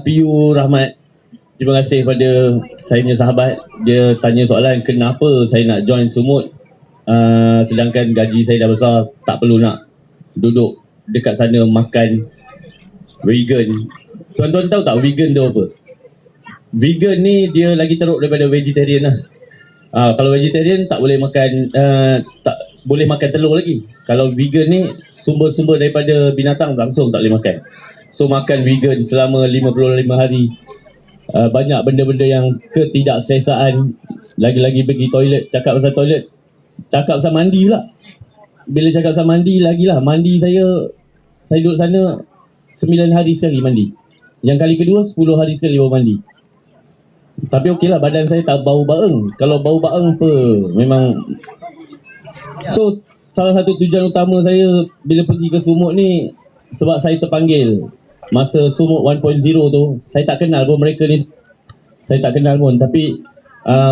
PU Rahmat, terima kasih kepada saya punya sahabat. Dia tanya soalan kenapa saya nak join Sumut, sedangkan gaji saya dah besar, tak perlu nak duduk dekat sana makan vegan. Tuan-tuan tahu tak vegan tu apa? Vegan ni dia lagi teruk daripada vegetarian lah. Kalau vegetarian tak boleh makan, tak boleh makan telur lagi. Kalau vegan ni sumber-sumber daripada binatang langsung tak boleh makan. So makan vegan selama 55 hari. Banyak benda-benda yang ketidakselesaan. Lagi-lagi pergi toilet, cakap pasal toilet, cakap pasal mandi pula. Bila cakap pasal mandi, lagilah mandi saya duduk sana 9 hari sekali mandi. Yang kali kedua 10 hari sekali baru mandi. Tapi okeylah, badan saya tak bau baeng. Kalau bau baeng apa, memang. So salah satu tujuan utama saya bila pergi ke Sumut ni sebab saya terpanggil. Masa Sumut 1.0 tu saya tak kenal pun mereka ni. Saya tak kenal pun. Tapi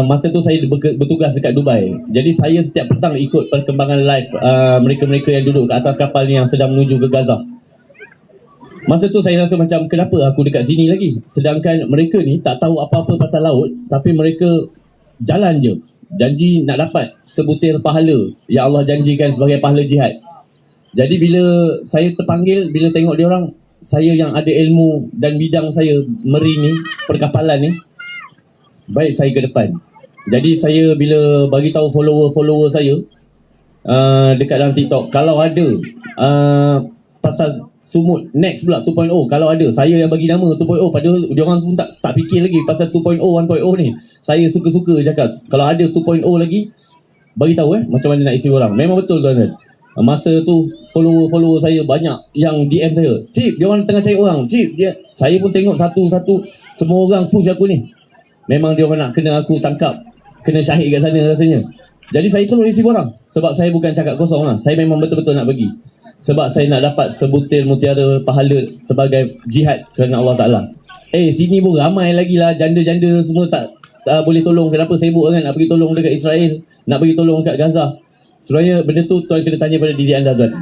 masa tu saya bertugas dekat Dubai. Jadi saya setiap petang ikut perkembangan live mereka-mereka yang duduk kat atas kapal ni yang sedang menuju ke Gaza. Masa tu saya rasa macam kenapa aku dekat sini lagi, sedangkan mereka ni tak tahu apa-apa pasal laut, tapi mereka jalan je, janji nak dapat sebutir pahala yang Allah janjikan sebagai pahala jihad. Jadi bila saya terpanggil, bila tengok dia orang, saya yang ada ilmu dan bidang saya marine ni, perkapalan ni, baik saya ke depan. Jadi saya bila bagi tahu follower saya dekat dalam TikTok, kalau ada pasal Sumut next pula 2.0, kalau ada, saya yang bagi nama 2.0, padahal dia orang pun tak fikir lagi pasal 2.0 1.0 ni. Saya suka-suka cakap kalau ada 2.0 lagi, bagi tahu macam mana nak isi orang. Memang betul tuan-tuan. Masa tu follower saya banyak yang DM saya, "Cip, dia orang tengah cari orang. Cip, dia." Saya pun tengok satu-satu, semua orang push aku ni. Memang dia orang nak kena aku tangkap, kena syahid kat sana rasanya. Jadi saya terus isi orang sebab saya bukan cakap kosong lah. Saya memang betul-betul nak bagi. Sebab saya nak dapat sebutir mutiara pahala sebagai jihad kerana Allah Ta'ala. Sini pun ramai lagi lah janda-janda semua tak boleh tolong. Kenapa sibuk kan nak pergi tolong dekat Israel, nak pergi tolong dekat Gaza. Sebenarnya benda tu tuan kena tanya pada diri anda tuan.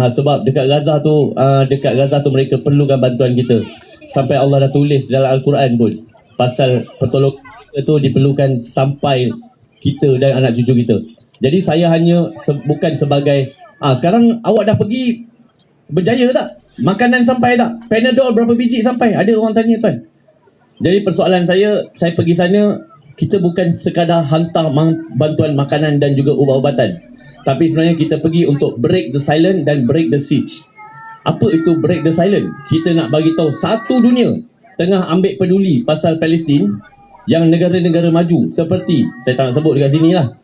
Sebab dekat Gaza tu mereka perlukan bantuan kita. Sampai Allah dah tulis dalam Al-Quran pun pasal pertolongan itu diperlukan sampai kita dan anak cucu kita. Jadi saya hanya bukan sebagai sekarang awak dah pergi berjaya tak? Makanan sampai tak? Panadol berapa biji sampai? Ada orang tanya tuan. Jadi persoalan saya pergi sana, kita bukan sekadar hantar bantuan makanan dan juga ubat-ubatan. Tapi sebenarnya kita pergi untuk break the silence dan break the siege. Apa itu break the silence? Kita nak bagi tahu satu dunia tengah ambil peduli pasal Palestin yang negara-negara maju seperti, saya tak nak sebut dekat sini lah.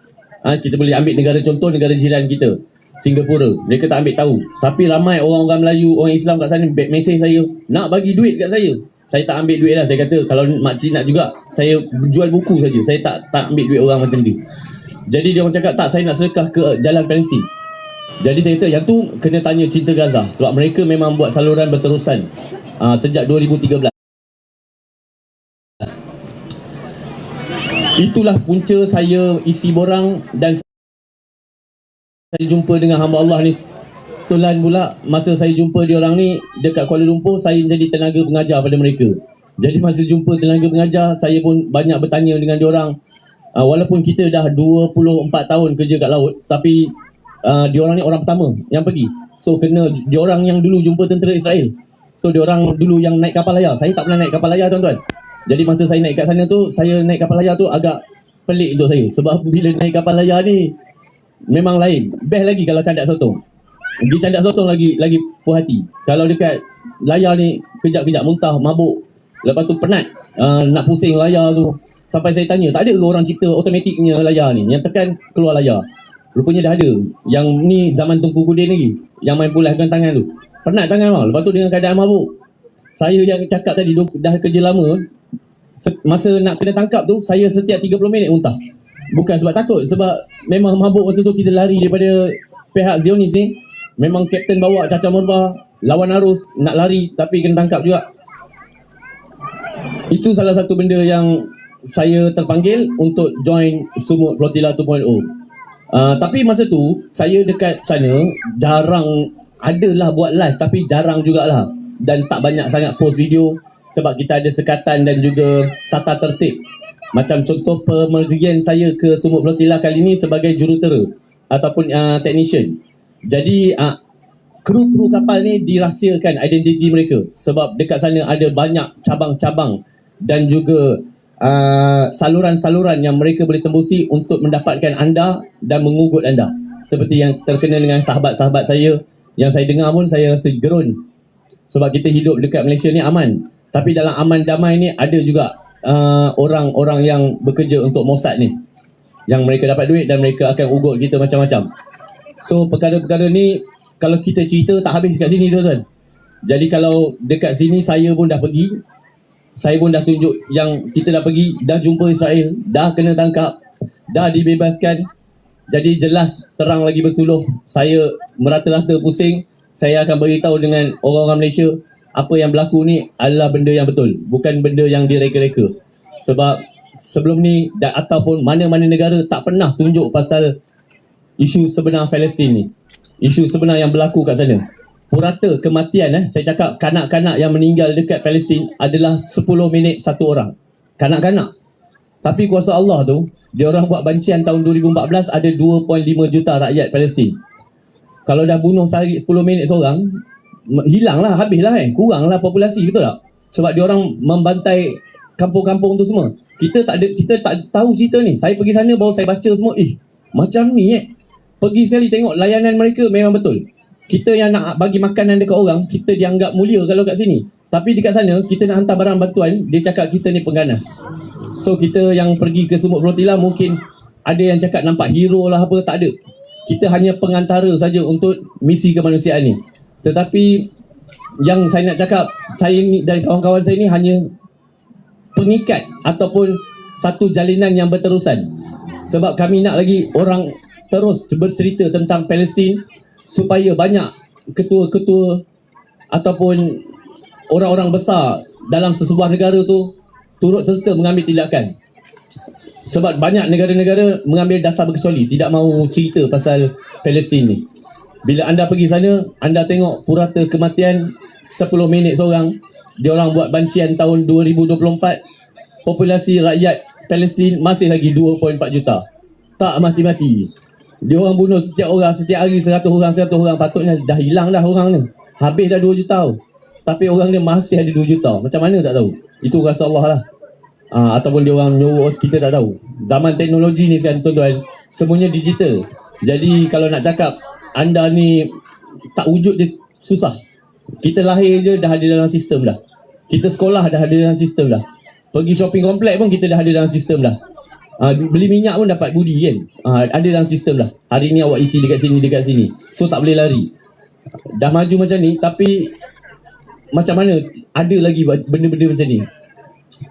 Kita boleh ambil negara contoh, negara jiran kita, Singapura, mereka tak ambil tahu. Tapi ramai orang-orang Melayu, orang Islam kat sana mesej saya, nak bagi duit kat saya. Saya tak ambil duit lah. Saya kata kalau makcik nak juga, saya jual buku saja. Saya tak ambil duit orang macam tu. Jadi dia orang cakap tak, saya nak sedekah ke jalan Palestin. Jadi saya kata yang tu kena tanya Cinta Gaza, sebab mereka memang buat saluran berterusan sejak 2013. Itulah punca saya isi borang dan saya jumpa dengan hamba Allah ni. Kebetulan pula masa saya jumpa dia orang ni dekat Kuala Lumpur, saya jadi tenaga pengajar pada mereka. Jadi masa jumpa tenaga pengajar, saya pun banyak bertanya dengan dia orang. Walaupun kita dah 24 tahun kerja kat laut, tapi dia orang ni orang pertama yang pergi. So kena dia orang yang dulu jumpa tentera Israel. So dia orang dulu yang naik kapal layar. Saya tak pernah naik kapal layar tuan-tuan. Jadi masa saya naik kat sana tu, saya naik kapal layar tu agak pelik untuk saya. Sebab bila naik kapal layar ni memang lain. Best lagi kalau candak sotong. Di candak sotong lagi puas hati. Kalau dekat layar ni kejap-kejap muntah, mabuk. Lepas tu penat nak pusing layar tu. Sampai saya tanya, tak ada ke orang cipta automatiknya layar ni? Yang tekan keluar layar. Rupanya dah ada. Yang ni zaman Tunku Kudin lagi. Yang main pulahkan tangan tu. Penat tangan lah. Lepas tu dengan keadaan mabuk. Saya yang cakap tadi dah kerja lama. Masa nak kena tangkap tu, saya setiap 30 minit muntah. Bukan sebab takut, sebab memang mabuk masa tu kita lari daripada pihak Zionis ni. Memang kapten bawa cacah merbah, lawan arus, nak lari tapi kena tangkap juga. Itu salah satu benda yang saya terpanggil untuk join Sumut Flotilla 2.0. Tapi masa tu saya dekat sana jarang, adalah buat live tapi jarang jugalah. Dan tak banyak sangat post video. sebab kita ada sekatan dan juga tata tertib. Macam contoh pemergian saya ke Sumut Flotilla kali ini sebagai jurutera ataupun technician. Jadi kru-kru kapal ni dirahsiakan identiti mereka sebab dekat sana ada banyak cabang-cabang dan juga saluran-saluran yang mereka boleh tembusi untuk mendapatkan anda dan mengugut anda. Seperti yang terkena dengan sahabat-sahabat saya, yang saya dengar pun saya rasa gerun. Sebab kita hidup dekat Malaysia ni aman. Tapi dalam aman damai ni ada juga orang-orang yang bekerja untuk Mossad ni, yang mereka dapat duit dan mereka akan ugut kita macam-macam. So perkara-perkara ni kalau kita cerita tak habis kat sini tuan-tuan. Jadi kalau dekat sini saya pun dah pergi, saya pun dah tunjuk yang kita dah pergi, dah jumpa Israel, dah kena tangkap, dah dibebaskan. Jadi jelas terang lagi bersuluh. Saya merata-rata pusing. Saya akan beritahu dengan orang-orang Malaysia apa yang berlaku ni adalah benda yang betul, bukan benda yang direka-reka. Sebab sebelum ni ataupun mana-mana negara tak pernah tunjuk pasal isu sebenar Palestin ni, isu sebenar yang berlaku kat sana. Purata kematian, saya cakap kanak-kanak yang meninggal dekat Palestin adalah 10 minit satu orang. Kanak-kanak. Tapi kuasa Allah tu, dia orang buat bancian tahun 2014 ada 2.5 juta rakyat Palestin. Kalau dah bunuh sehari 10 minit seorang, hilanglah, habislah kuranglah populasi, betul tak? Sebab dia orang membantai kampung-kampung tu semua. Kita tak tahu cerita ni. Saya pergi sana baru saya baca semua, macam ni Pergi sekali tengok layanan mereka memang betul. Kita yang nak bagi makanan dekat orang, kita dianggap mulia kalau kat sini. Tapi dekat sana, kita nak hantar barang bantuan, dia cakap kita ni pengganas. So kita yang pergi ke Sumut Flotilla mungkin ada yang cakap nampak hero lah apa, tak ada. Kita hanya pengantara saja untuk misi kemanusiaan ni. Tetapi yang saya nak cakap, saya ni dan kawan-kawan saya ni hanya pengikat ataupun satu jalinan yang berterusan. Sebab kami nak lagi orang terus bercerita tentang Palestin supaya banyak ketua-ketua ataupun orang-orang besar dalam sesebuah negara tu turut serta mengambil tindakan. Sebab banyak negara-negara mengambil dasar berkecuali, tidak mahu cerita pasal Palestin ni. Bila anda pergi sana, anda tengok purata kematian 10 minit seorang. Dia orang buat bancian tahun 2024. Populasi rakyat Palestin masih lagi 2.4 juta. Tak mati-mati. Dia orang bunuh setiap hari 100 orang. Patutnya dah hilang dah orang ni. Habis dah 2 juta. Tapi orang dia masih ada 2 juta. Macam mana tak tahu. Itu rasa Allah lah. Ataupun dia orang nyuruh, kita tak tahu. Zaman teknologi ni sekarang tuan-tuan, semuanya digital. Jadi kalau nak cakap anda ni tak wujud, dia susah. Kita lahir je dah ada dalam sistem dah. Kita sekolah dah ada dalam sistem dah. Pergi shopping komplek pun kita dah ada dalam sistem dah. Beli minyak pun dapat budi kan. Ada dalam sistem dah. Hari ni awak isi dekat sini. So tak boleh lari. Dah maju macam ni, tapi macam mana ada lagi benda-benda macam ni.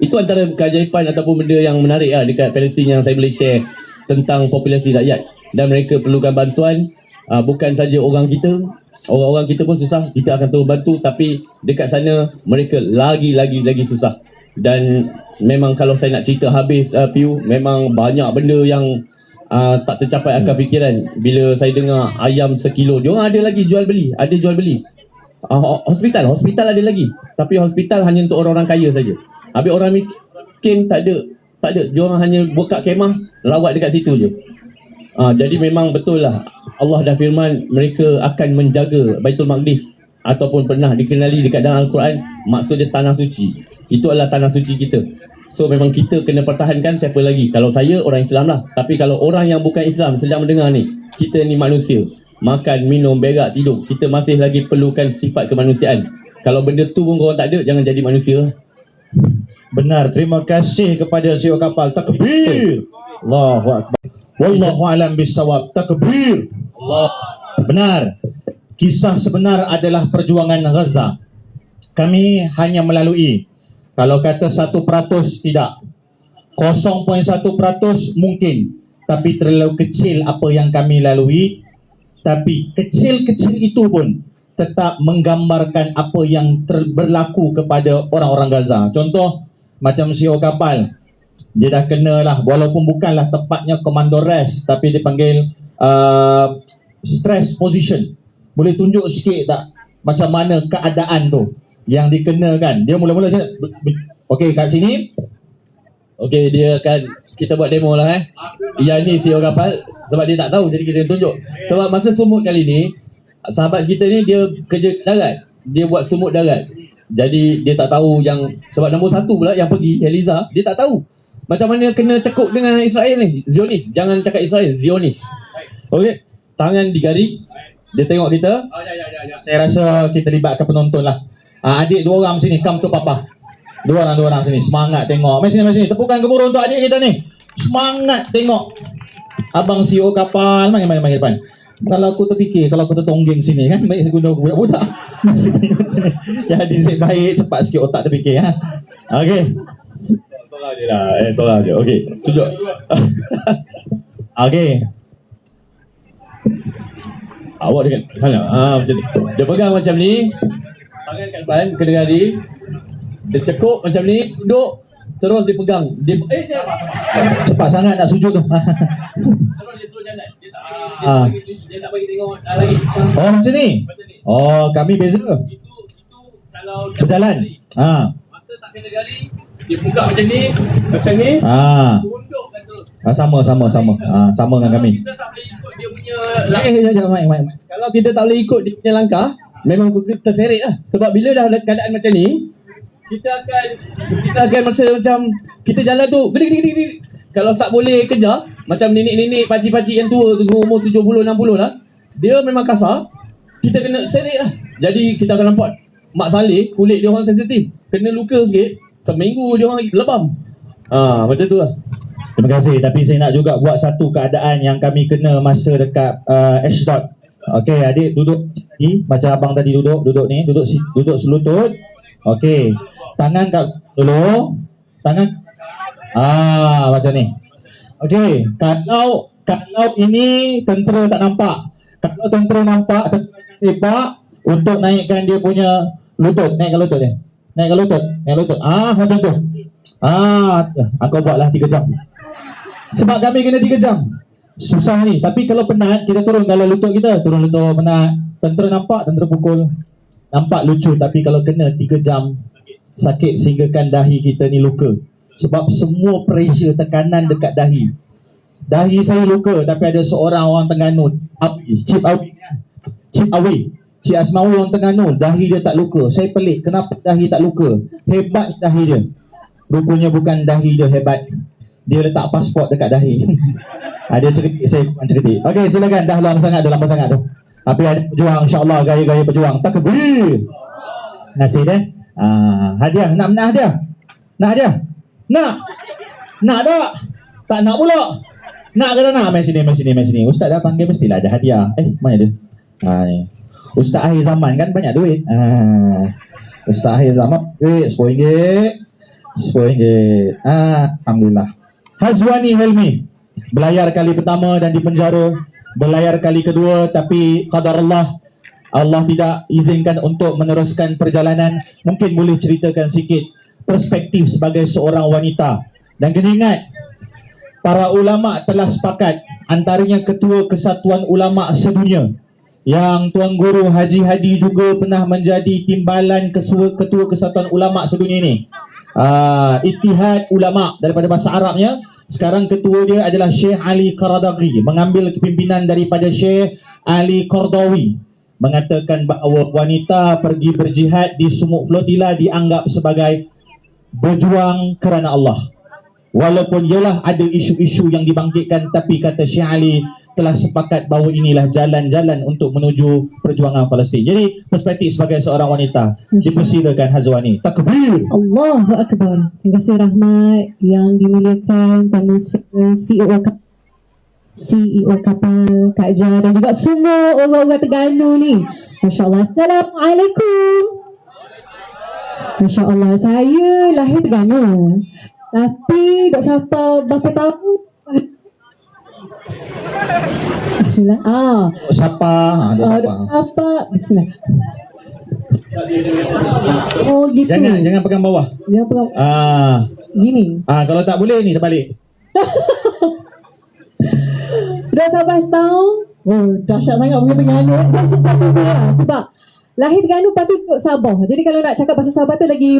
Itu antara keajaiban ataupun benda yang menarik dekat Palestin yang saya boleh share tentang populasi rakyat. Dan mereka perlukan bantuan, bukan saja orang kita. Orang-orang kita pun susah, kita akan terus bantu. Tapi dekat sana mereka lagi susah. Dan memang kalau saya nak cerita habis Piu, memang banyak benda yang tak tercapai akal fikiran. Bila saya dengar ayam sekilo, dia orang ada lagi jual beli. Hospital ada lagi. Tapi hospital hanya untuk orang-orang kaya saja. Habis orang miskin tak ada. Dia orang hanya buka kemah, rawat dekat situ je. Jadi memang betul lah, Allah dah firman mereka akan menjaga Baitul Maqdis, ataupun pernah dikenali dekat dalam Al-Quran, maksud dia tanah suci. Itu adalah tanah suci kita. So memang kita kena pertahankan. Siapa lagi? Kalau saya orang Islam lah. Tapi kalau orang yang bukan Islam sedang mendengar ni, kita ni manusia, makan, minum, berak, tidur, kita masih lagi perlukan sifat kemanusiaan. Kalau benda tu pun korang tak ada, jangan jadi manusia. Benar, terima kasih kepada CEO kapal. Takbir. Allahu Akbar. Wallahu alam bisawab. Takbir. Allah. Benar. Kisah sebenar adalah perjuangan Gaza. Kami hanya melalui, kalau kata 1% tidak, 0.1% mungkin, tapi terlalu kecil apa yang kami lalui. Tapi kecil-kecil itu pun tetap menggambarkan apa yang berlaku kepada orang-orang Gaza. Contoh macam CEO kapal, dia dah kena lah, walaupun bukanlah tepatnya komando rest, tapi dia panggil stress position. Boleh tunjuk sikit tak macam mana keadaan tu? yang dikenakan. Dia mula-mula okey kat sini. Okey, dia akan kita buat demo lah Yang ni CEO kapal sebab dia tak tahu, jadi kita tunjuk. Sebab masa sumut kali ni, sahabat kita ni dia kerja darat. Dia buat sumut darat. Jadi dia tak tahu yang sebab nombor 1 pula yang pergi Eliza, dia tak tahu macam mana kena cekuk dengan Israel ni. Zionis, jangan cakap Israel, Zionis. Okey, tangan digari. Dia tengok kita. Saya rasa kita libatkan penonton lah. Adik 2 orang sini, come to papa. 2 orang sini, semangat tengok. Mari sini. Tepukan gemuruh untuk adik kita ni. Semangat tengok. Abang CEO kapal, mari depan. Kalau aku terfikir, kalau aku tertonggeng sini kan, baik saya guna budak-budak. Jadi saya baik, cepat sikit otak terfikir. Okey. Soalan je lah. Soalan je. Okey, tunjuk. Okey. Awak dekat sana. Macam ni. Dia pegang macam ni. Tangan kat depan, kena gari. Dia cekuk macam ni, duduk. Terus dia pegang. Dia Cepat sangat nak sujud tu. terus dia suruh jalan. Dia tak bagi tengok lagi. Oh macam ni. Oh kami beza. Itu kalau Berjalan. Masa tak kena gari, dia buka macam ni. Tundukkan terus. Sama. Sama dengan kami. Kita tak boleh ikut dia punya Kalau kita tak boleh ikut dia punya langkah, memang kita terseret lah. Sebab bila dah ada keadaan macam ni, kita akan macam kita jalan tu gede. Kalau tak boleh kejar, macam nenek-nenek, pakcik-pakcik yang tua tu, umur 70, 60 lah, dia memang kasar, kita kena seret lah. Jadi kita akan nampak Mak Saleh, kulit dia orang sensitif, kena luka sikit, seminggu dia orang lebam. Macam tu lah. Terima kasih. Tapi saya nak juga buat satu keadaan yang kami kena masa dekat Ashdod. Okey, adik duduk ni macam abang tadi duduk ni, duduk selutut. Okey. Tangan kat dulu. Tangan macam ni. Okey, kalau ini tentera tak nampak. Kalau tentera nampak, tentera sepak untuk naikkan dia punya lutut, naikkan lutut dia. Naikkan lutut. Macam tu. Aku buatlah 3 jam. Sebab kami kena 3 jam. Susah ni. Tapi kalau penat, kita turun kalau lutut kita. Turun lutut penat. Tentera nampak, tentera pukul. Nampak lucu. Tapi kalau kena 3 jam, sakit sehinggakan dahi kita ni luka. Sebab semua pressure, tekanan dekat dahi. Dahi saya luka. Tapi ada seorang orang Terengganu, Cip Awi, Cik Asmawi orang Terengganu, dahi dia tak luka. Saya pelik, kenapa dahi tak luka? Hebat dahi dia. Rupanya bukan dahi dia hebat, dia letak pasport dekat dahi. Dia cerdik, saya bukan cerdik. Okey, silakan. Dah lama sangat tu. Tapi ada berjuang, insyaAllah, gaya-gaya berjuang. Takbir. Nasib dia. Hadiah, nak hadiah? Nak hadiah? Nak tak? Tak nak pula. Nak ke tak nak? Main sini. Ustaz dah panggil, mestilah ada hadiah. Mana dia? Ni. Ustaz akhir zaman kan banyak duit. Ustaz akhir zaman duit RM10. Alhamdulillah. Hazwani Helmi belayar kali pertama dan dipenjara, belayar kali kedua, tapi qadar Allah tidak izinkan untuk meneruskan perjalanan. Mungkin boleh ceritakan sikit perspektif sebagai seorang wanita. Dan kena ingat, para ulama telah sepakat, antaranya Ketua Kesatuan Ulama Sedunia, yang Tuan Guru Haji Hadi juga pernah menjadi timbalan Ketua Kesatuan Ulama Sedunia ini. Ittihad Ulama daripada bahasa Arabnya. Sekarang ketua dia adalah Syekh Ali Qaradaghi, mengambil kepimpinan daripada Syekh Ali Qardawi, mengatakan bahawa wanita pergi berjihad di Sumuk Flotilla dianggap sebagai berjuang kerana Allah. Walaupun ialah ada isu-isu yang dibangkitkan, tapi kata Syekh Ali telah sepakat bahawa inilah jalan-jalan untuk menuju perjuangan Palestin. Jadi perspektif sebagai seorang wanita, dipersilakan Hazwani. Takbir. Allahu Akbar. Terima kasih Rahmat yang dimuliakan CEO kapal Kak Jah dan juga semua orang-orang Terengganu ni. Masya-Allah. Assalamualaikum. Masya-Allah, saya lahir Terengganu. Tapi dok sampai berapa tahun? Bismillah. Siapa? Bismillah. Oh gitu. Jangan pegang bawah. Jangan pegang. Gini. Kalau tak boleh ni terbalik. Dah sampai setahun. Oh, dahsyat sangat punya penyanyi. Saya cuba lah. Sebab Lahir Terengganu patut Sabah. Jadi kalau nak cakap bahasa Sabah tu lagi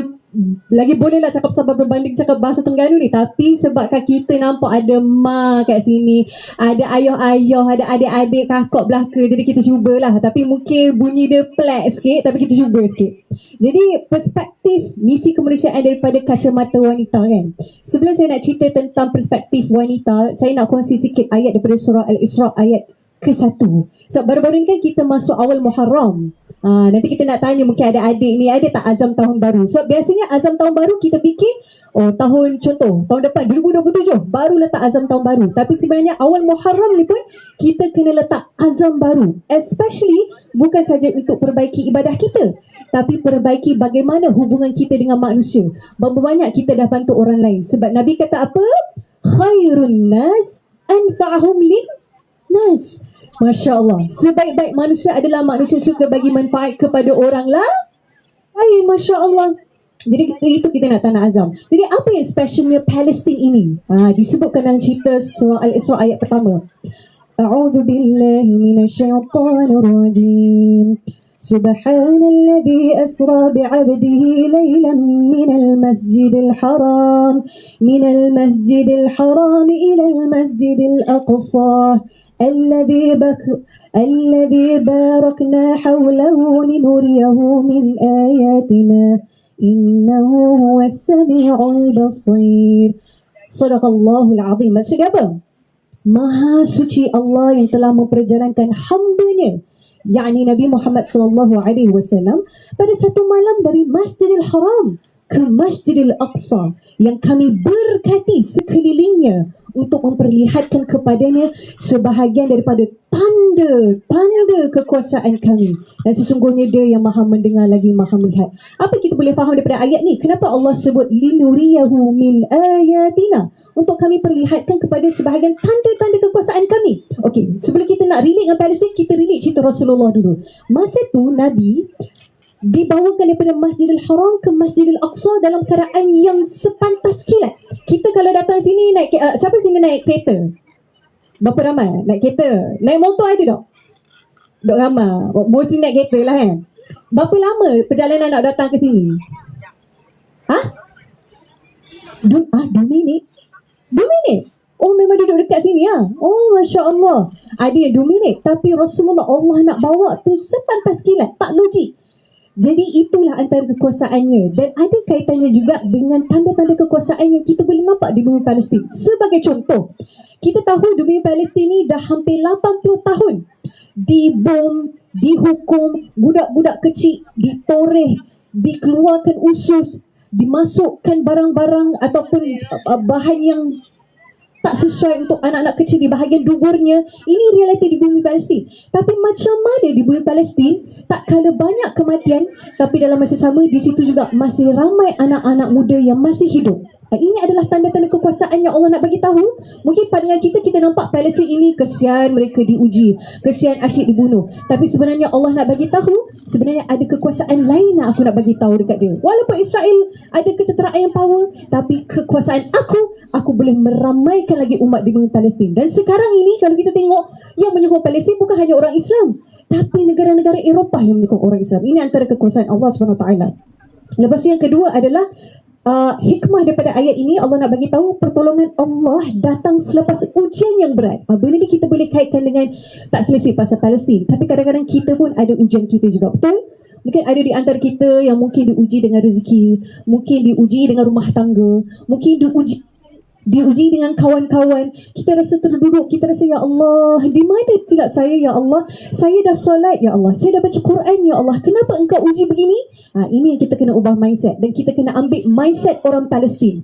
boleh lah cakap Sabah berbanding cakap bahasa Terengganu ni. Tapi sebabkan kita nampak ada mak kat sini, ada ayah-ayah, ada adik-adik, kakak belaka, jadi kita cubalah. Tapi mungkin bunyi dia flat sikit, tapi kita cuba sikit. Jadi perspektif misi kemanusiaan daripada kacamata wanita kan. Sebelum saya nak cerita tentang perspektif wanita, saya nak kongsi sikit ayat daripada surah Al-Isra ayat ke-1. So baru-baru ni kan kita masuk awal Muharram. Nanti kita nak tanya mungkin ada adik ni ada tak azam tahun baru. So biasanya azam tahun baru kita fikir tahun depan 2027 baru letak azam tahun baru. Tapi sebenarnya awal Muharram ni pun kita kena letak azam baru. Especially bukan saja untuk perbaiki ibadah kita, tapi perbaiki bagaimana hubungan kita dengan manusia. Berapa banyak kita dah bantu orang lain. Sebab Nabi kata apa? Khairun nas anfa'ahum lin nas. Masya Allah. Sebaik-baik manusia adalah manusia suka bagi manfaat kepada orang lah. Masya Allah. Jadi itu kita nak tanah azam. Jadi apa yang specialnya Palestin ini? Disebutkan dalam cerita surah Al-Isra ayat pertama. A'udhu billahi minasyaitanir rajim. Subhanalladzi asra bi'abdihi laylan minal masjidil haram ilal masjidil aqsa الذي باركنا حوله لنريه من آياتنا إنه هو السميع البصير. صدق الله العظيم. Maksudnya apa? Maha suci Allah yang telah memperjalankan hamba-Nya, yakni Nabi Muhammad sallallahu alaihi wasallam, pada satu malam dari Masjidil Haram ke Masjidil Aqsa yang kami berkati sekelilingnya untuk memperlihatkan kepadanya sebahagian daripada tanda kekuasaan kami. Dan sesungguhnya Dia yang maha mendengar lagi maha melihat. Apa kita boleh faham daripada ayat ni? Kenapa Allah sebut linuriyahu min ayatina? Untuk kami perlihatkan kepada sebahagian tanda-tanda kekuasaan kami. Okey, sebelum kita nak relate dengan Palestin, kita relate cerita Rasulullah dulu. Masa tu Nabi dibawakan daripada Masjidil Haram ke Masjidil Aqsa dalam keadaan yang sepantas kilat. Kita kalau datang sini naik siapa sini naik kereta? Berapa ramai naik kereta? Naik motor ada tak? Dok ramai. Mesti naik kereta lah kan. Berapa lama perjalanan nak datang ke sini? 2 minit. 2 minit. Oh, memang duduk dekat sini ya. Oh, Masya Allah. Ada yang 2 minit. Tapi Rasulullah Allah nak bawa tu sepantas kilat. Tak logik. Jadi itulah antara kekuasaannya. Dan ada kaitannya juga dengan tanda-tanda kekuasaan yang kita boleh nampak di bumi Palestin. Sebagai contoh, kita tahu di bumi Palestin ni dah hampir 80 tahun dibom, dihukum, budak-budak kecil ditoreh, dikeluarkan usus, dimasukkan barang-barang ataupun bahan yang tak sesuai untuk anak-anak kecil di bahagian duburnya. Ini realiti di bumi Palestin. Tapi macam mana di bumi Palestin, tak kala banyak kematian, tapi dalam masa sama di situ juga masih ramai anak-anak muda yang masih hidup. Ini adalah tanda-tanda kekuasaan yang Allah nak bagi tahu. Mungkin pandangan kita nampak Palestin ini kesian mereka diuji, kesian asyik dibunuh. Tapi sebenarnya Allah nak bagi tahu, sebenarnya ada kekuasaan lain yang aku nak bagi tahu dekat dia. Walaupun Israel ada ketenteraan yang power, tapi kekuasaan aku boleh meramaikan lagi umat di bumi Palestin. Dan sekarang ini kalau kita tengok, yang menyokong Palestin bukan hanya orang Islam, tapi negara-negara Eropah yang menyokong orang Islam. Ini antara kekuasaan Allah SWT. Lepas itu yang kedua adalah hikmah daripada ayat ini. Allah nak bagi tahu pertolongan Allah datang selepas ujian yang berat. Benda ni kita boleh kaitkan dengan tak semestinya pasal Palestin, tapi kadang-kadang kita pun ada ujian kita juga. Betul? Mungkin ada di antara kita yang mungkin diuji dengan rezeki, mungkin diuji dengan rumah tangga, mungkin diuji dengan kawan-kawan. Kita rasa terduduk, kita rasa ya Allah, di mana silap saya ya Allah? Saya dah solat ya Allah, saya dah baca Quran ya Allah, kenapa engkau uji begini? Ini yang kita kena ubah mindset. Dan kita kena ambil mindset orang Palestin.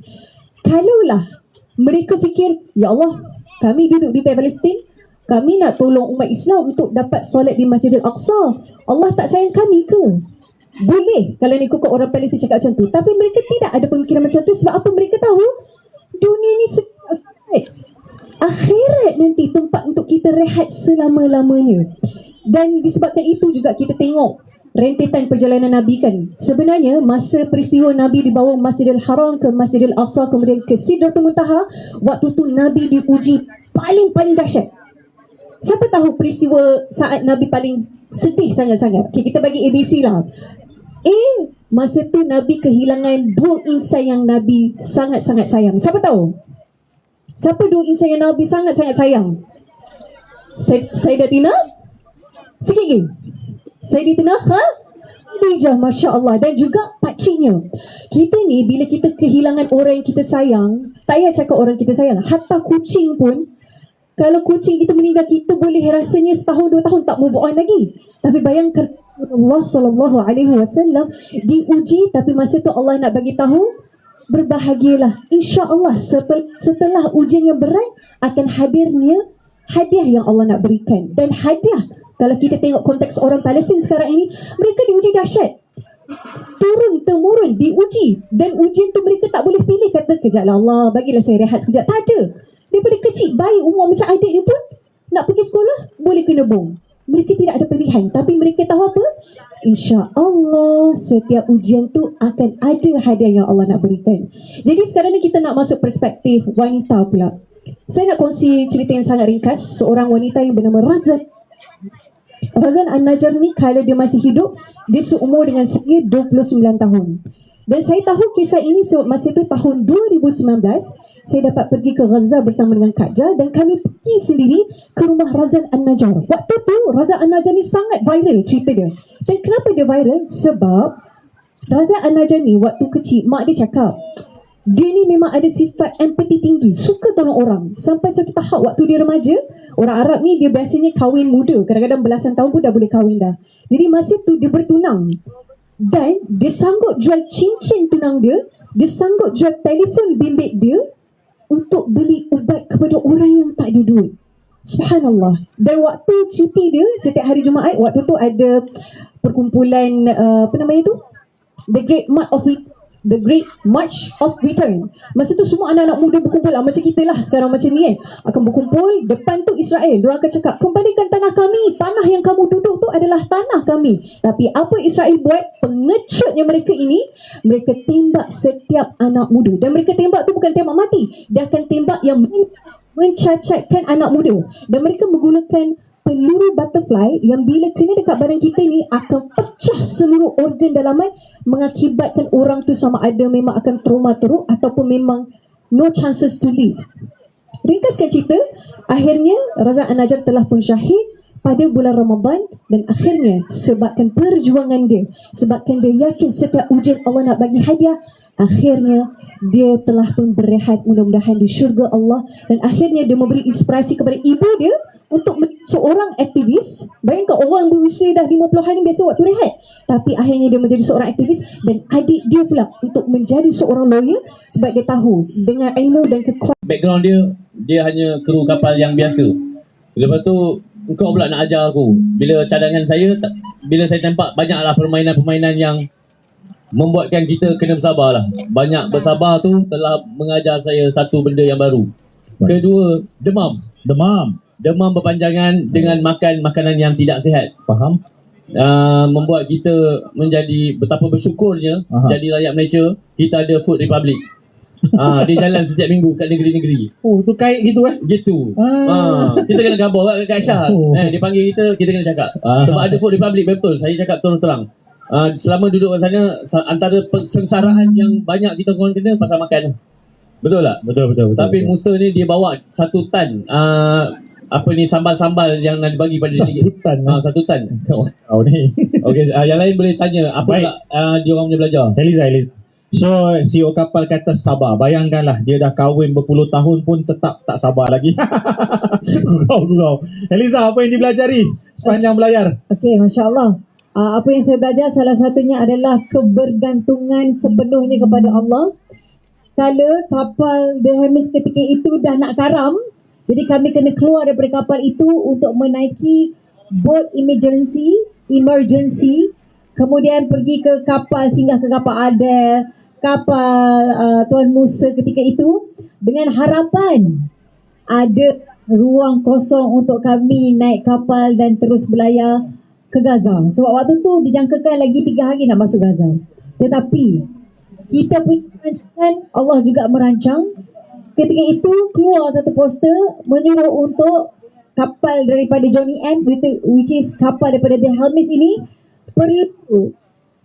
Kalaulah mereka fikir, ya Allah, kami duduk di Palestin, kami nak tolong umat Islam untuk dapat solat di Masjidil Aqsa, Allah tak sayang kami ke? Boleh kalau ni kok orang Palestin cakap macam tu. Tapi mereka tidak ada pemikiran macam tu. Sebab apa? Mereka tahu dunia ni akhirat nanti tempat untuk kita rehat selama-lamanya. Dan disebabkan itu juga kita tengok rentetan perjalanan Nabi kan. Sebenarnya masa peristiwa Nabi dibawa Masjidil Haram ke Masjidil Aqsa, kemudian ke Sidratul Muntaha, waktu tu Nabi diuji paling dahsyat. Siapa tahu peristiwa saat Nabi paling sedih sangat-sangat. Okay, kita bagi ABC lah. Masa tu Nabi kehilangan 2 insan yang Nabi sangat-sangat sayang. Siapa tahu? Siapa 2 insan yang Nabi sangat-sangat sayang? Sayyidatina? Sikit lagi. Sayyidatina Khadijah, Masya Allah. Dan juga pakciknya. Kita ni bila kita kehilangan orang yang kita sayang, tak payah cakap orang kita sayang, hatta kucing pun, kalau kucing kita meninggal, kita boleh rasanya setahun 2 tahun tak move on lagi. Tapi bayangkan Allah SAW diuji, tapi masa tu Allah nak bagi tahu, berbahagialah. InsyaAllah setelah ujian yang berat akan hadirnya hadiah yang Allah nak berikan. Dan hadiah, kalau kita tengok konteks orang Palestin sekarang ini, mereka diuji dahsyat, turun-temurun diuji. Dan ujian tu mereka tak boleh pilih, kata kejaplah Allah, bagilah saya rehat sekejap. Tak ada. Daripada kecil, bayi umur macam adik dia pun nak pergi sekolah, boleh kena bom. Mereka tidak ada pilihan. Tapi mereka tahu apa? InsyaAllah setiap ujian tu akan ada hadiah yang Allah nak berikan. Jadi sekarang ni kita nak masuk perspektif wanita pula. Saya nak kongsi cerita yang sangat ringkas. Seorang wanita yang bernama Razan An-Najjar ni, kalau dia masih hidup, dia seumur dengan saya 29 tahun. Dan saya tahu kisah ini sebab masa itu tahun 2019, saya dapat pergi ke Gaza bersama dengan Kak Ja, dan kami pergi sendiri ke rumah Razan An-Najjar. Waktu tu Razan An-Najjar ni sangat viral cerita dia. Dan kenapa dia viral? Sebab Razan An-Najjar ni waktu kecil, mak dia cakap dia ni memang ada sifat empati tinggi, suka tolong orang. Sampai satu tahap waktu dia remaja, orang Arab ni dia biasanya kahwin muda, kadang-kadang belasan tahun pun dah boleh kahwin dah. Jadi masa tu dia bertunang, dan dia sanggup jual cincin tunang dia, dia sanggup jual telefon bimbit dia untuk beli ubat kepada orang yang tak ada duit. Subhanallah. Dan waktu cuti dia, setiap hari Jumaat, waktu tu ada perkumpulan apa namanya tu? The Great March of Return. Masa tu semua anak-anak muda berkumpul lah, macam kita lah sekarang macam ni kan. Akan berkumpul, depan tu Israel. Diorang akan cakap, kembalikan tanah kami. Tanah yang kamu duduk tu adalah tanah kami. Tapi apa Israel buat? Pengecutnya mereka ini, mereka tembak setiap anak muda. Dan mereka tembak tu bukan tembak mati. Dia akan tembak yang mencacatkan anak muda. Dan mereka menggunakan peluru butterfly yang bila kena dekat badan kita ni akan pecah seluruh organ dalaman, mengakibatkan orang tu sama ada memang akan trauma teruk ataupun memang no chances to live. Ringkaskan cerita, akhirnya Razan An-Najjar telah pun syahid pada bulan Ramadan. Dan akhirnya sebabkan perjuangan dia, sebabkan dia yakin setiap ujian Allah nak bagi hadiah, akhirnya dia telah pun berehat mudah-mudahan di syurga Allah. Dan akhirnya dia memberi inspirasi kepada ibu dia untuk seorang aktivis. Bayangkan orang berusia dah 50-an ni biasa waktu rehat, tapi akhirnya dia menjadi seorang aktivis. Dan adik dia pula untuk menjadi seorang lawyer, sebab dia tahu dengan ilmu dan kekuatan. Background dia hanya kru kapal yang biasa. Lepas tu engkau pula nak ajar aku. Bila cadangan saya, bila saya nampak banyaklah permainan-permainan yang membuatkan kita kena bersabar lah. Banyak bersabar tu telah mengajar saya satu benda yang baru. Kedua, demam berpanjangan dengan makan makanan yang tidak sihat. Faham? Membuat kita menjadi betapa bersyukurnya jadi rakyat Malaysia, kita ada Food Republic. Dia jalan setiap minggu kat negeri-negeri. Oh, tu kait gitu Gitu. Kita kena gabar kat Aisyah. Dia panggil kita kena cakap. Sebab ada Food Republic, betul. Saya cakap terus-terang. Selama duduk kat sana, antara sengsaraan yang banyak kita orang kena pasal makan. Betul tak? Betul. Tapi Musa ni dia bawa 1 tan sambal-sambal yang nak dibagi pada dia. 1 tan. 1 tan. Kau ni. Okey, yang lain boleh tanya apa Baik. pula dia orang punya belajar. Eliza. So, CEO kapal kata sabar. Bayangkanlah, dia dah kahwin berpuluh tahun pun tetap tak sabar lagi. Gurau. Eliza, apa yang dipelajari sepanjang belayar? Okey, Masya Allah. Apa yang saya belajar salah satunya adalah kebergantungan sepenuhnya kepada Allah. Kala kapal The Hermes ketika itu dah nak karam, jadi kami kena keluar daripada kapal itu untuk menaiki boat emergency, kemudian pergi ke kapal, singgah ke kapal Adel, kapal Tuan Musa ketika itu, dengan harapan ada ruang kosong untuk kami naik kapal dan terus berlayar ke Gaza. Sebab waktu tu dijangkakan lagi 3 hari nak masuk Gaza. Tetapi kita punya perancangan, Allah juga merancang. Ketika itu keluar satu poster menyuruh untuk kapal daripada Johnny M, which is kapal daripada The Helmis ini, perlu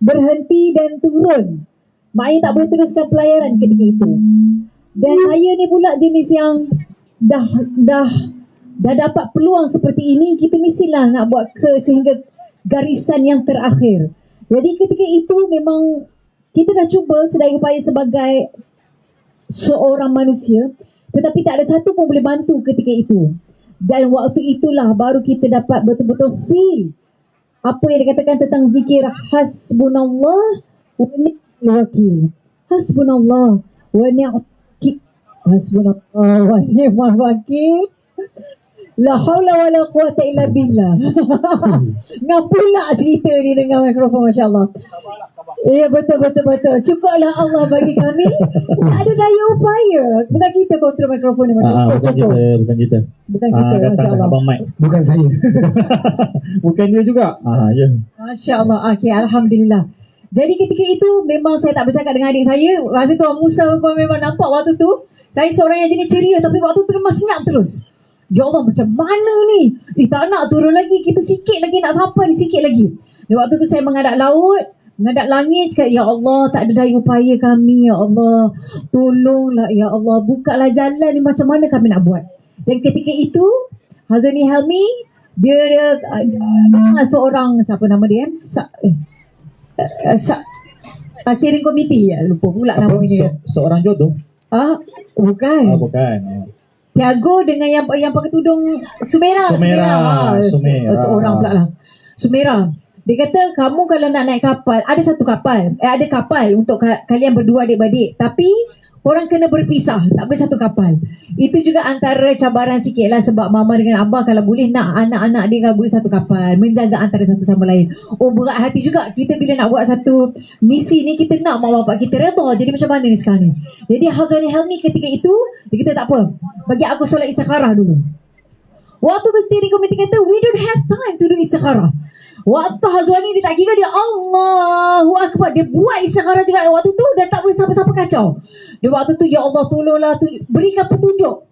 berhenti dan turun. Maknanya tak boleh teruskan pelayaran ketika itu. Dan saya ni pula jenis yang dah dapat peluang seperti ini, kita mestilah nak buat sehingga garisan yang terakhir. Jadi ketika itu memang kita dah cuba sedaya upaya sebagai seorang manusia, tetapi tak ada satu pun boleh bantu ketika itu. Dan waktu itulah baru kita dapat betul-betul feel apa yang dikatakan tentang zikir hasbunallah wa ni'mal wakil. Hasbunallah wa ni'mal wakil. Hasbunallah wa ni'mal wakil. La haula wa la quwata illa billah. Nak pula cerita ni dengan mikrofon, masya-Allah. Ya, betul. Cukuplah Allah bagi kami. Tak ada daya upaya. Bukan kita kontrol mikrofon ni. Bukan kita. Bukan kita, masya-Allah. Abang Mike. Bukan saya. Bukan dia juga. Ya. Masya-Allah. Okey, alhamdulillah. Jadi ketika itu memang saya tak bercakap dengan adik saya. Masa tu Musa pun memang nampak waktu tu saya seorang yang jenis ceria, tapi waktu tu memang senyap terus. Ya Allah, macam mana ni? Tak nak turun lagi. Kita sikit lagi nak sampai ni, sikit lagi. Dan waktu tu saya menghadap laut, menghadap langit, cakap, Ya Allah, tak ada daya upaya kami, Ya Allah. Tolonglah, Ya Allah. Bukalah jalan ni, macam mana kami nak buat? Dan ketika itu, Hazrani Helmi, dia seorang, siapa nama dia? Steering Committee, lupa pula namanya. Seorang jodoh? Bukan. Bukan. Tiago dengan yang pakai tudung Sumera. Seorang pula lah. Sumera. Dia kata, kamu kalau nak naik kapal, ada satu kapal. Ada kapal untuk kalian berdua adik-beradik. Tapi, korang kena berpisah. Tak boleh satu kapal. Itu juga antara cabaran sikit lah. Sebab mama dengan abah kalau boleh nak anak-anak dia kalau boleh satu kapal. Menjaga antara satu sama lain. Berat hati juga. Kita bila nak buat satu misi ni, kita nak mak bapak kita redha. Jadi macam mana ni sekarang ni? Jadi Hazrani Helmi ketika itu, dia kata tak apa. Bagi aku solat istikharah dulu. Waktu tu steering committee kata, we don't have time to do istikharah. Waktu Hazwani dia tak kira, dia Allahu Akbar. Dia buat istikharah juga waktu tu dan tak boleh siapa-siapa kacau. Dia waktu tu, Ya Allah tolonglah, berikan petunjuk.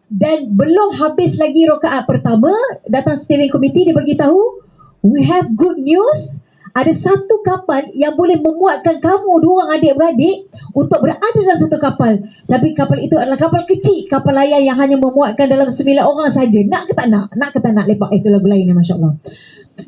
Dan belum habis lagi rakaat pertama, datang steering committee, dia bagi tahu, we have good news. Ada satu kapal yang boleh memuatkan kamu dua orang adik-beradik untuk berada dalam satu kapal. Tapi kapal itu adalah kapal kecil, kapal layar yang hanya memuatkan dalam 9 orang saja. Nak ke tak nak? Nak ke tak nak lepak? Itu lagu lain, masya-Allah.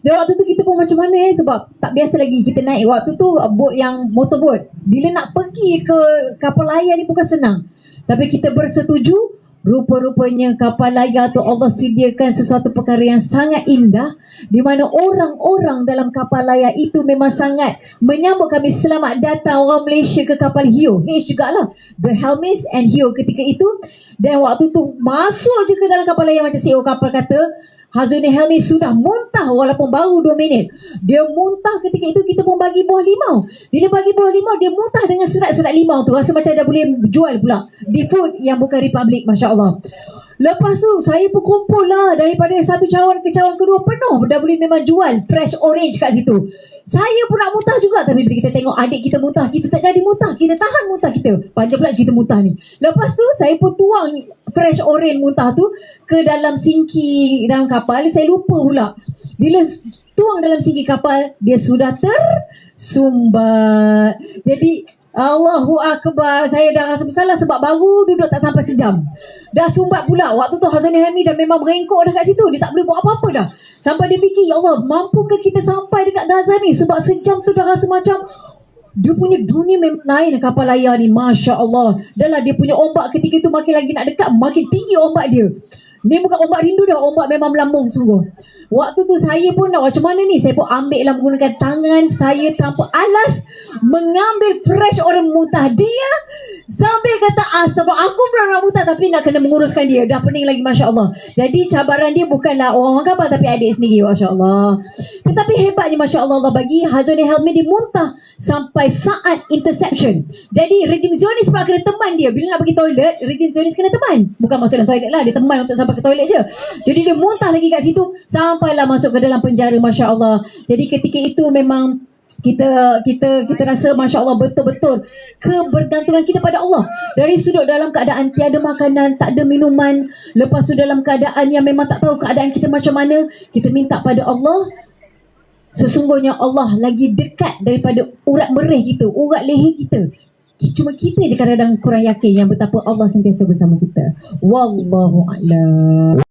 Dan waktu tu kita pun macam mana sebab tak biasa lagi kita naik waktu tu bot yang motorboat. Bila nak pergi ke kapal layar ni bukan senang. Tapi kita bersetuju, rupa-rupanya kapal layar tu Allah sediakan sesuatu perkara yang sangat indah, di mana orang-orang dalam kapal layar itu memang sangat menyambut kami, selamat datang orang Malaysia ke kapal Hiyo. H jugalah, The Helmis and Hiyo ketika itu. Dan waktu tu masuk je ke dalam kapal layar, macam CEO kapal kata, Hazrani Helmi sudah muntah walaupun baru 2 minit. Dia muntah ketika itu, kita pun bagi buah limau. Bila bagi buah limau, dia muntah dengan serat-serat limau tu. Rasa macam dah boleh jual pula di food yang bukan Republic, Masya Allah. Lepas tu, saya pun kumpul lah daripada satu cawan ke cawan kedua penuh. Dah boleh memang jual fresh orange kat situ. Saya pun nak muntah juga. Tapi bila kita tengok adik kita muntah, kita tak jadi muntah. Kita tahan muntah kita. Panjang pula kita muntah ni. Lepas tu, saya pun tuang fresh orange muntah tu ke dalam sinki dalam kapal. Saya lupa pula. Bila tuang dalam sinki kapal, dia sudah tersumbat. Jadi, Allahu Akbar. Saya dah rasa bersalah sebab baru duduk tak sampai sejam. Dah sumbat pula. Waktu tu Hazrani Helmi dah memang merengkok dah kat situ. Dia tak boleh buat apa-apa dah. Sampai dia fikir, Ya Allah, mampukah kita sampai dekat Gaza ni? Sebab sejam tu dah rasa macam dia punya dunia memang lain kapal layar ni. Masya Allah. Dah lah dia punya ombak ketika tu makin lagi nak dekat, makin tinggi ombak dia. Ni bukan ombak rindu dah, ombak memang melambung sungguh. Waktu tu saya pun nak macam mana ni? Saya pun ambil lah menggunakan tangan saya tanpa alas, mengambil fresh orang muntah dia, sambil kata sebab aku pun nak muntah tapi nak kena menguruskan dia. Dah pening lagi, Masya Allah. Jadi cabaran dia bukanlah orang kapal tapi adik sendiri, Masya Allah. Tetapi hebatnya, Masya Allah, Allah bagi Hazrani Helmi dia muntah sampai saat interception. Jadi rejim Zionis pun kena teman dia. Bila nak pergi toilet, rejim Zionis kena teman. Bukan masuk dalam toilet lah, dia teman untuk sampai ke toilet je. Jadi dia muntah lagi kat situ sampailah masuk ke dalam penjara, Masya Allah. Jadi ketika itu memang kita rasa Masya Allah betul-betul kebergantungan kita pada Allah. Dari sudut dalam keadaan tiada makanan, tak ada minuman, lepas tu dalam keadaan yang memang tak tahu keadaan kita macam mana, kita minta pada Allah. Sesungguhnya Allah lagi dekat daripada urat merih kita, urat leher kita. Cuma kita je kadang-kadang kurang yakin yang betapa Allah sentiasa bersama kita. Wallahu a'lam.